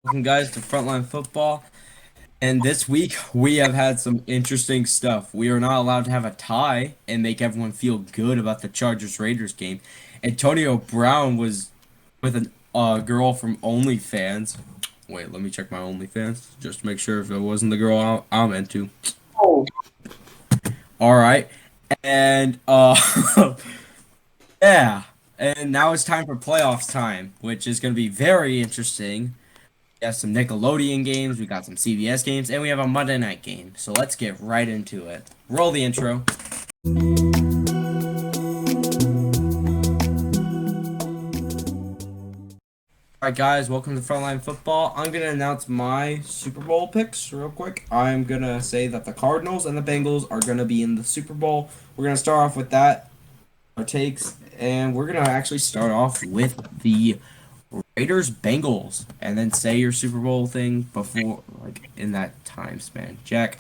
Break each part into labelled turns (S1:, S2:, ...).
S1: Welcome, guys, to Frontline Football. And this week, we have had some interesting stuff. We are not allowed to have a tie and make everyone feel good about the Chargers-Raiders game. Antonio Brown was with a girl from OnlyFans. Wait, let me check my OnlyFans just to make sure if it wasn't the girl I'm into.
S2: Oh,
S1: All right. And, yeah. And now it's time for playoffs time, which is going to be very interesting. We have some Nickelodeon games, we got some CBS games, and we have a Monday night game. So let's get right into it. Roll the intro. Alright guys, welcome to Frontline Football. I'm going to announce my Super Bowl picks real quick. I'm going to say that the Cardinals and the Bengals are going to be in the Super Bowl. We're going to start off with that, our takes, and we're going to actually start off with the Raiders Bengals, and then say your Super Bowl thing before, like, in that time span. Jack.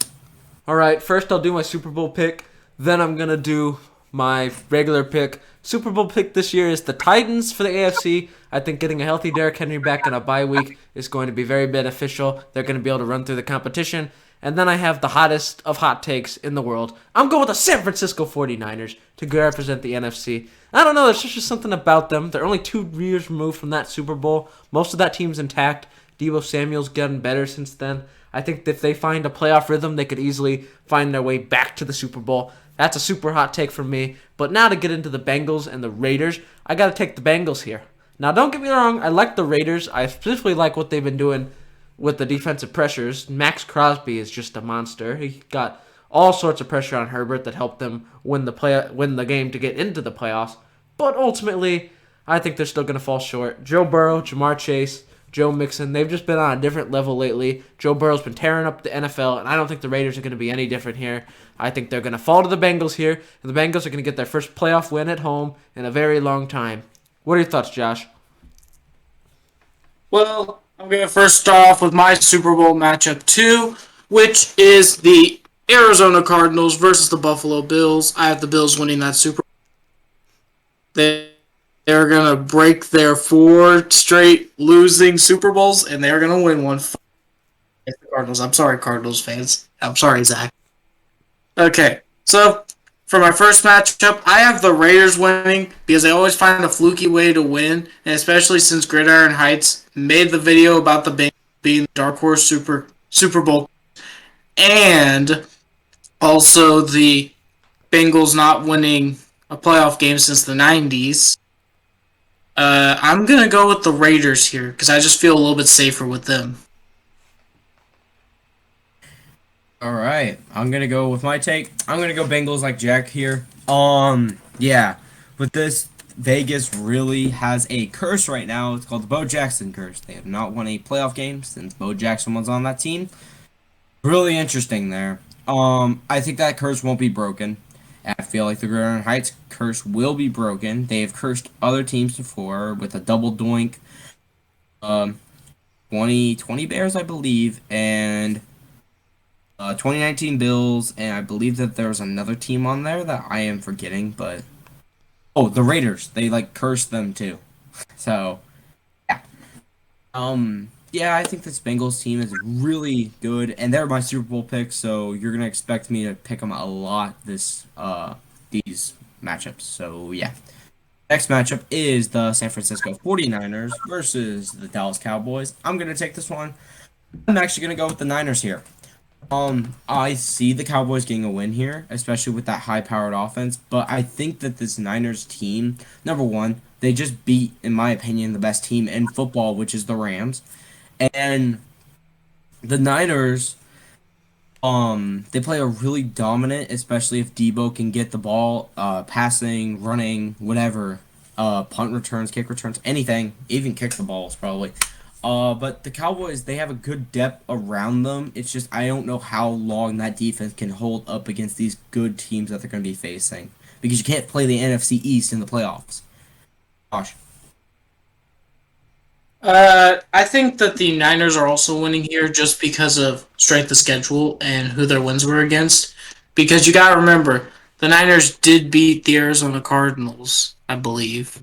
S3: All right, first I'll do my Super Bowl pick. Then I'm going to do my regular pick. Super Bowl pick this year is the Titans for the AFC. I think getting a healthy Derrick Henry back in a bye week is going to be very beneficial. They're going to be able to run through the competition. And then I have the hottest of hot takes in the world. I'm going with the San Francisco 49ers to go represent the NFC. I don't know, there's just something about them. They're only 2 years removed from that Super Bowl. Most of that team's intact. Deebo Samuel's gotten better since then. I think that if they find a playoff rhythm, they could easily find their way back to the Super Bowl. That's a super hot take from me. But now to get into the Bengals and the Raiders, I got to take the Bengals here. Now, don't get me wrong, I like the Raiders. I specifically like what they've been doing with the defensive pressures. Max Crosby is just a monster. He got all sorts of pressure on Herbert that helped them win the game to get into the playoffs. But ultimately, I think they're still going to fall short. Joe Burrow, Jamar Chase, Joe Mixon, they've just been on a different level lately. Joe Burrow's been tearing up the NFL, and I don't think the Raiders are going to be any different here. I think they're going to fall to the Bengals here, and the Bengals are going to get their first playoff win at home in a very long time. What are your thoughts, Josh?
S2: well, I'm going to first start off with my Super Bowl matchup 2, which is the Arizona Cardinals versus the Buffalo Bills. I have the Bills winning that Super Bowl. They're going to break their 4 straight losing Super Bowls, and they're going to win one. The Cardinals. I'm sorry, Cardinals fans. I'm sorry, Zach. Okay, so for my first matchup, I have the Raiders winning because they always find a fluky way to win, and especially since Gridiron Heights made the video about the Bengals being the dark horse Super Bowl, and also the Bengals not winning a playoff game since the 90s. I'm gonna go with the Raiders here because I just feel a little bit safer with them.
S1: All right, I'm gonna go with my take. I'm gonna go Bengals like Jack here. Yeah, with this, Vegas really has a curse right now. It's called the Bo Jackson curse. They have not won a playoff game since Bo Jackson was on that team. Really interesting there. I think that curse won't be broken. I feel like the Gridiron Heights curse will be broken. They have cursed other teams before with a double doink. Um, 2020 Bears, I believe, and 2019 Bills, and I believe that there was another team on there that I am forgetting, but oh, the Raiders. They like cursed them too. So yeah. Yeah, I think this Bengals team is really good, and they're my Super Bowl pick, so you're gonna expect me to pick them a lot these matchups. So yeah. Next matchup is the San Francisco 49ers versus the Dallas Cowboys. I'm gonna take this one. I'm actually gonna go with the Niners here. I see the Cowboys getting a win here, especially with that high-powered offense, but I think that this Niners team, number one, they just beat, in my opinion, the best team in football, which is the Rams. And the Niners, they play a really dominant, especially if Debo can get the ball, passing, running, whatever, punt returns, kick returns, anything, even kick the balls probably. But the Cowboys, they have a good depth around them. It's just I don't know how long that defense can hold up against these good teams that they're going to be facing because you can't play the NFC East in the playoffs. Gosh.
S2: I think that the Niners are also winning here just because of strength of schedule and who their wins were against. Because you gotta remember, the Niners did beat the Arizona Cardinals, I believe,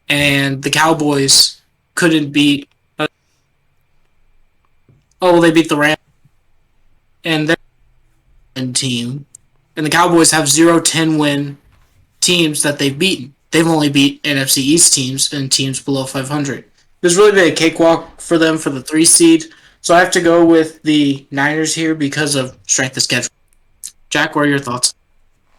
S2: and the Cowboys couldn't beat oh, well, they beat the Rams, and they're a win team. And the Cowboys have 0-10 win teams that they've beaten. They've only beat NFC East teams and teams below 500. There's really been a cakewalk for them for the 3 seed. So I have to go with the Niners here because of strength of schedule. Jack, what are your thoughts?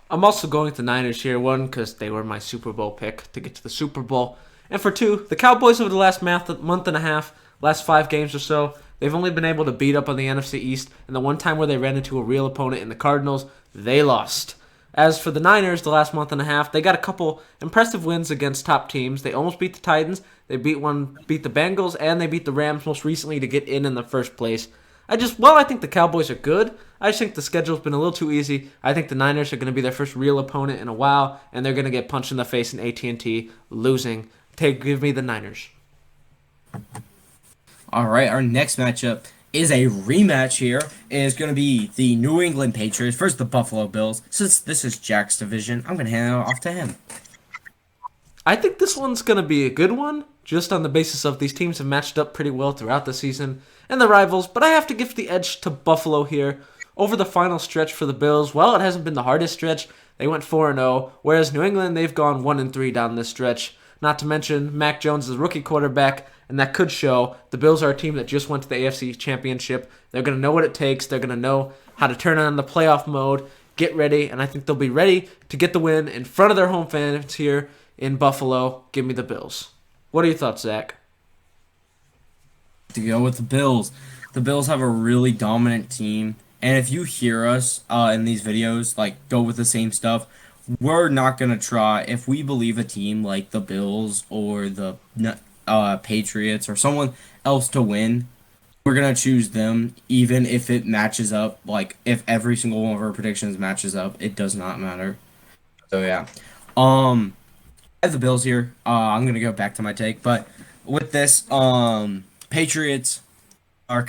S3: I'm also going with the Niners here. One, because they were my Super Bowl pick to get to the Super Bowl. And for two, the Cowboys over the last month and a half, last 5 games or so, they've only been able to beat up on the NFC East. And the one time where they ran into a real opponent in the Cardinals, they lost. As for the Niners, the last month and a half, they got a couple impressive wins against top teams. They almost beat the Titans. They beat the Bengals, and they beat the Rams most recently to get in the first place. I think the Cowboys are good. I just think the schedule's been a little too easy. I think the Niners are going to be their first real opponent in a while, and they're going to get punched in the face in AT&T, losing. Give me the Niners.
S1: All right, our next matchup is a rematch here. It is going to be the New England Patriots versus the Buffalo Bills. Since this is Jack's division, I'm going to hand it off to him.
S3: I think this one's going to be a good one, just on the basis of these teams have matched up pretty well throughout the season and the rivals, but I have to give the edge to Buffalo here. Over the final stretch for the Bills, well, it hasn't been the hardest stretch. They went 4-0, whereas New England, they've gone 1-3 down this stretch. Not to mention, Mac Jones is a rookie quarterback, and that could show. The Bills are a team that just went to the AFC Championship. They're going to know what it takes. They're going to know how to turn on the playoff mode, get ready, and I think they'll be ready to get the win in front of their home fans here in Buffalo. Give me the Bills. What are your thoughts, Zach?
S1: To go with the Bills. The Bills have a really dominant team, and if you hear us in these videos, like, go with the same stuff, we're not going to try. If we believe a team like the Bills or the Patriots or someone else to win, we're going to choose them, even if it matches up. Like, if every single one of our predictions matches up, it does not matter. So, yeah. I have the Bills here. I'm going to go back to my take, but with this, Patriots are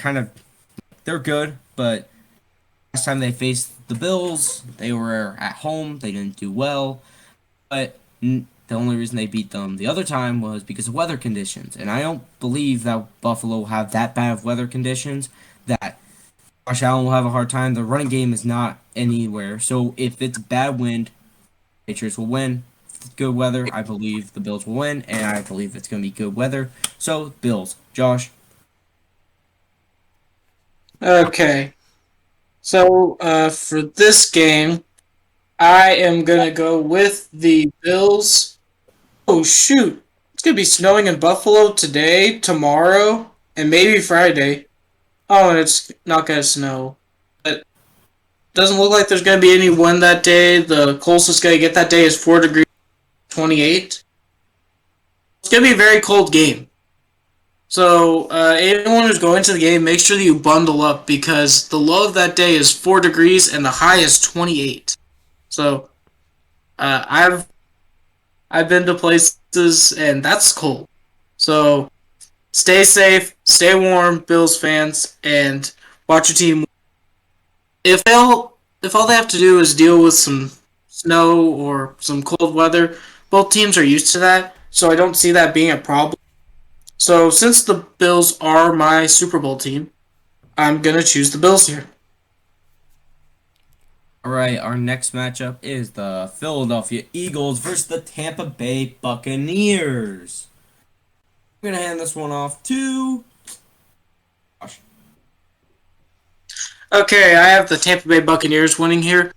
S1: they're good, but last time they faced the Bills, they were at home. They didn't do well, but the only reason they beat them the other time was because of weather conditions. And I don't believe that Buffalo will have that bad of weather conditions that Josh Allen will have a hard time. The running game is not anywhere. So if it's bad wind, Patriots will win. If it's good weather, I believe the Bills will win, and I believe it's going to be good weather. So, Bills. Josh?
S2: Okay. So, for this game, I am going to go with the Bills. Oh, shoot. It's going to be snowing in Buffalo today, tomorrow, and maybe Friday. Oh, and it's not going to snow. But it doesn't look like there's going to be any wind that day. The closest going to get that day is 4 degrees, 28. It's going to be a very cold game. So, anyone who's going to the game, make sure that you bundle up because the low of that day is 4 degrees and the high is 28. So, I've been to places and that's cold. So, stay safe, stay warm, Bills fans, and watch your team. If all they have to do is deal with some snow or some cold weather, both teams are used to that. So, I don't see that being a problem. So, since the Bills are my Super Bowl team, I'm going to choose the Bills here.
S1: All right, our next matchup is the Philadelphia Eagles versus the Tampa Bay Buccaneers. I'm going to hand this one off to Josh.
S2: Okay, I have the Tampa Bay Buccaneers winning here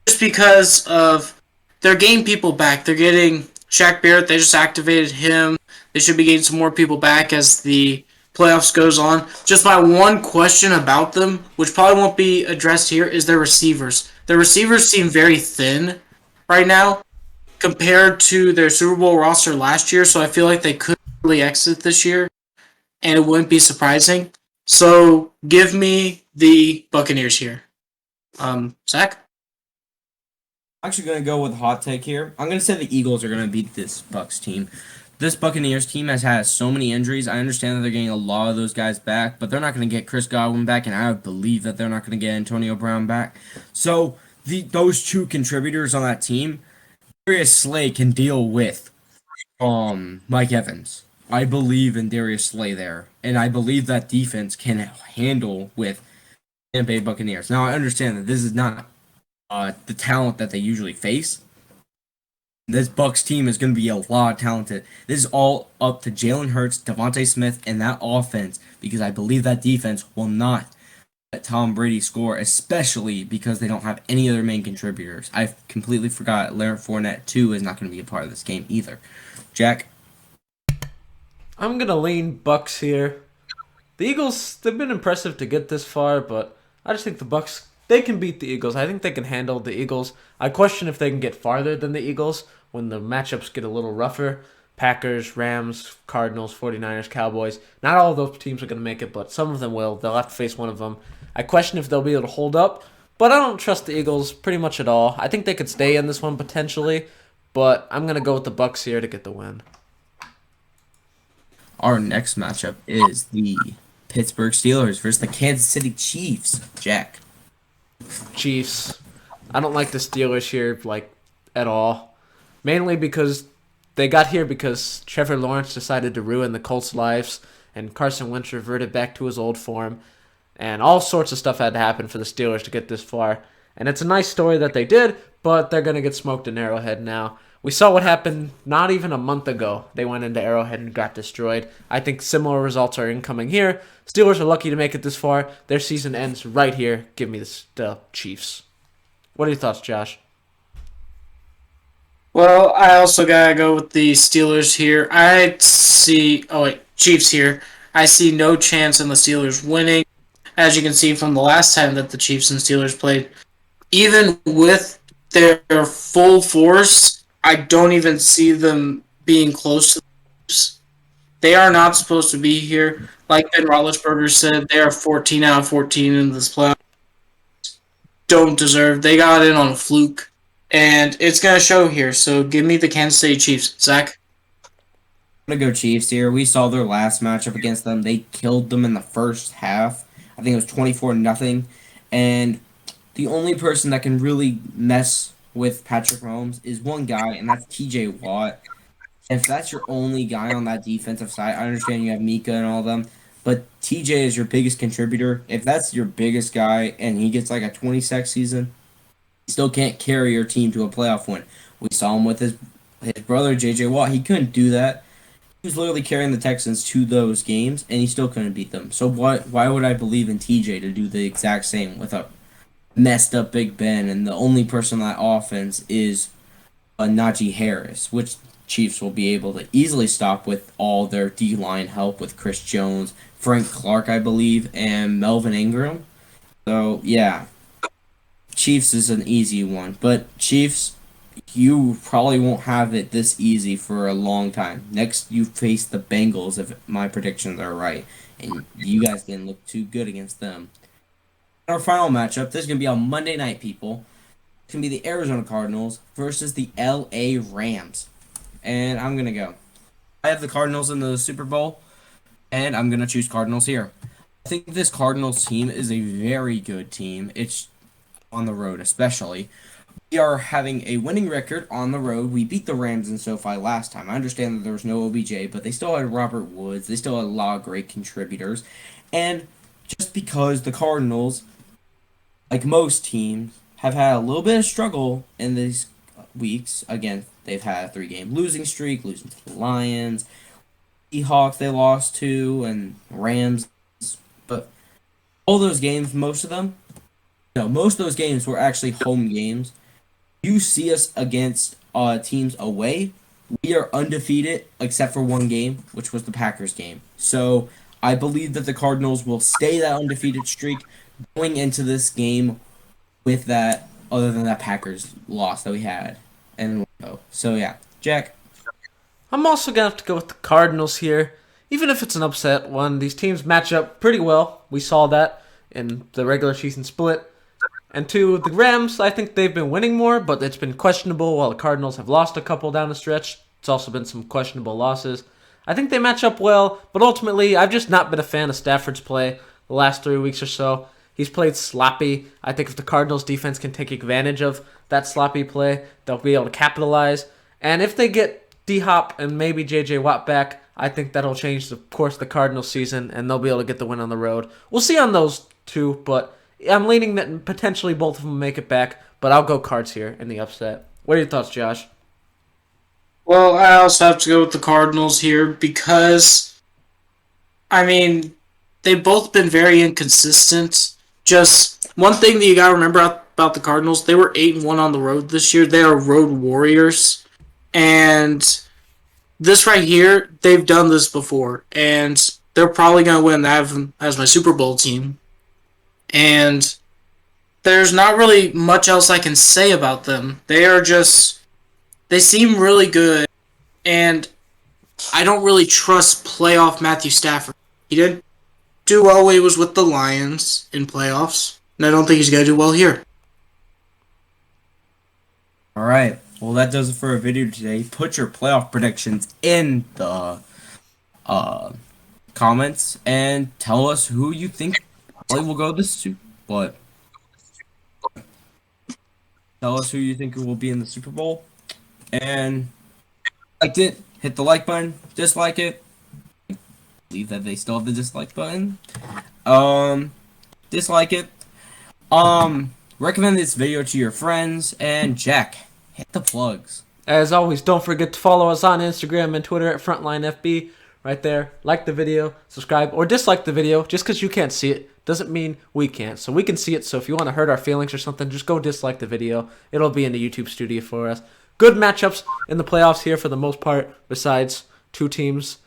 S2: just because of they're getting people back. They're getting Shaq Barrett. They just activated him. They should be getting some more people back as the playoffs goes on. Just my one question about them, which probably won't be addressed here, is their receivers. Their receivers seem very thin right now compared to their Super Bowl roster last year, so I feel like they could really exit this year, and it wouldn't be surprising. So give me the Buccaneers here. Zach?
S1: I'm actually going to go with a hot take here. I'm going to say the Eagles are going to beat this Bucs team. This Buccaneers team has had so many injuries. I understand that they're getting a lot of those guys back, but they're not going to get Chris Godwin back, and I believe that they're not going to get Antonio Brown back. So those two contributors on that team, Darius Slay can deal with Mike Evans. I believe in Darius Slay there, and I believe that defense can handle with Tampa Bay Buccaneers. Now I understand that this is not the talent that they usually face. This Bucks team is going to be a lot talented. This is all up to Jalen Hurts, Devontae Smith, and that offense because I believe that defense will not let Tom Brady score, especially because they don't have any other main contributors. I completely forgot Leonard Fournette too is not going to be a part of this game either. Jack.
S3: I'm gonna lean Bucks here. The Eagles, they've been impressive to get this far, but I just think the Bucks, they can beat the Eagles. I think they can handle the Eagles. I question if they can get farther than the Eagles when the matchups get a little rougher. Packers, Rams, Cardinals, 49ers, Cowboys. Not all of those teams are going to make it, but some of them will. They'll have to face one of them. I question if they'll be able to hold up, but I don't trust the Eagles pretty much at all. I think they could stay in this one potentially, but I'm going to go with the Bucks here to get the win.
S1: Our next matchup is the Pittsburgh Steelers versus the Kansas City Chiefs. Jack.
S3: Chiefs. I don't like the Steelers here, at all. Mainly because they got here because Trevor Lawrence decided to ruin the Colts' lives, and Carson Wentz reverted back to his old form, and all sorts of stuff had to happen for the Steelers to get this far. And it's a nice story that they did, but they're going to get smoked in Arrowhead now. We saw what happened not even a month ago. They went into Arrowhead and got destroyed. I think similar results are incoming here. Steelers are lucky to make it this far. Their season ends right here. Give me the Chiefs. What are your thoughts, Josh?
S2: Well, I also gotta go with the Steelers here. Chiefs here. I see no chance in the Steelers winning. As you can see from the last time that the Chiefs and Steelers played, even with their full force, I don't even see them being close to the Chiefs. They are not supposed to be here. Like Ben Roethlisberger said, they are 14 out of 14 in this playoff. Don't deserve. They got in on a fluke. And it's going to show here. So give me the Kansas City Chiefs. Zach?
S1: I'm going to go Chiefs here. We saw their last matchup against them. They killed them in the first half. I think it was 24-0. And the only person that can really mess with Patrick Mahomes is one guy, and that's TJ Watt. If that's your only guy on that defensive side, I understand you have Mika and all of them, but TJ is your biggest contributor. If that's your biggest guy and he gets like a 20-sack season, he still can't carry your team to a playoff win. We saw him with his brother, JJ Watt. He couldn't do that. He was literally carrying the Texans to those games, and he still couldn't beat them. So why would I believe in TJ to do the exact same with a messed up Big Ben, and the only person on that offense is Najee Harris, which Chiefs will be able to easily stop with all their D-line help with Chris Jones, Frank Clark, I believe, and Melvin Ingram. So, yeah, Chiefs is an easy one. But Chiefs, you probably won't have it this easy for a long time. Next, you face the Bengals, if my predictions are right. And you guys didn't look too good against them. Our final matchup, this is going to be on Monday night, people. It's going to be the Arizona Cardinals versus the LA Rams. And I'm going to go. I have the Cardinals in the Super Bowl, and I'm going to choose Cardinals here. I think this Cardinals team is a very good team. It's on the road, especially. We are having a winning record on the road. We beat the Rams in SoFi last time. I understand that there was no OBJ, but they still had Robert Woods. They still had a lot of great contributors. And just because the Cardinals, like most teams, have had a little bit of struggle in these weeks. Again, they've had a 3-game losing streak, losing to the Lions. Seahawks they lost to, and Rams. But all those games, most of those games were actually home games. You see us against teams away, we are undefeated except for one game, which was the Packers game. So I believe that the Cardinals will stay that undefeated streak going into this game with that, other than that Packers loss that we had. So yeah, Jack.
S3: I'm also going to have to go with the Cardinals here. Even if it's an upset one, these teams match up pretty well. We saw that in the regular season split. And to the Rams, I think they've been winning more, but it's been questionable while the Cardinals have lost a couple down the stretch. It's also been some questionable losses. I think they match up well, but ultimately, I've just not been a fan of Stafford's play the last 3 weeks or so. He's played sloppy. I think if the Cardinals defense can take advantage of that sloppy play, they'll be able to capitalize. And if they get D-Hop and maybe J.J. Watt back, I think that'll change, of course, the Cardinals season, and they'll be able to get the win on the road. We'll see on those two, but I'm leaning that potentially both of them make it back, but I'll go Cards here in the upset. What are your thoughts, Josh?
S2: Well, I also have to go with the Cardinals here because, I mean, they've both been very inconsistent. Just one thing that you got to remember about the Cardinals, they were 8-1 on the road this year. They are road warriors. And this right here, they've done this before. And they're probably going to win. I have them as my Super Bowl team. And there's not really much else I can say about them. They seem really good, and I don't really trust playoff Matthew Stafford. He didn't do well when he was with the Lions in playoffs, and I don't think he's going to do well here.
S1: All right. Well, that does it for our video today. Put your playoff predictions in the comments and tell us who you think will go this what. Tell us who you think will be in the Super Bowl. And liked it, hit the like button. Dislike it. I believe that they still have the dislike button. Dislike it. Recommend this video to your friends. And Jack, hit the plugs.
S3: As always, don't forget to follow us on Instagram and Twitter at Frontline FB. Right there. Like the video, subscribe, or dislike the video. Just because you can't see it doesn't mean we can't. So we can see it. So if you want to hurt our feelings or something, just go dislike the video. It'll be in the YouTube studio for us. Good matchups in the playoffs here for the most part, besides two teams.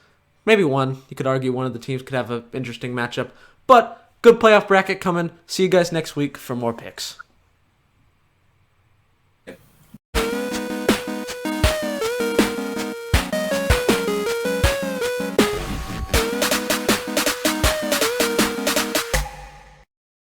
S3: Maybe one. You could argue one of the teams could have an interesting matchup. But good playoff bracket coming. See you guys next week for more picks.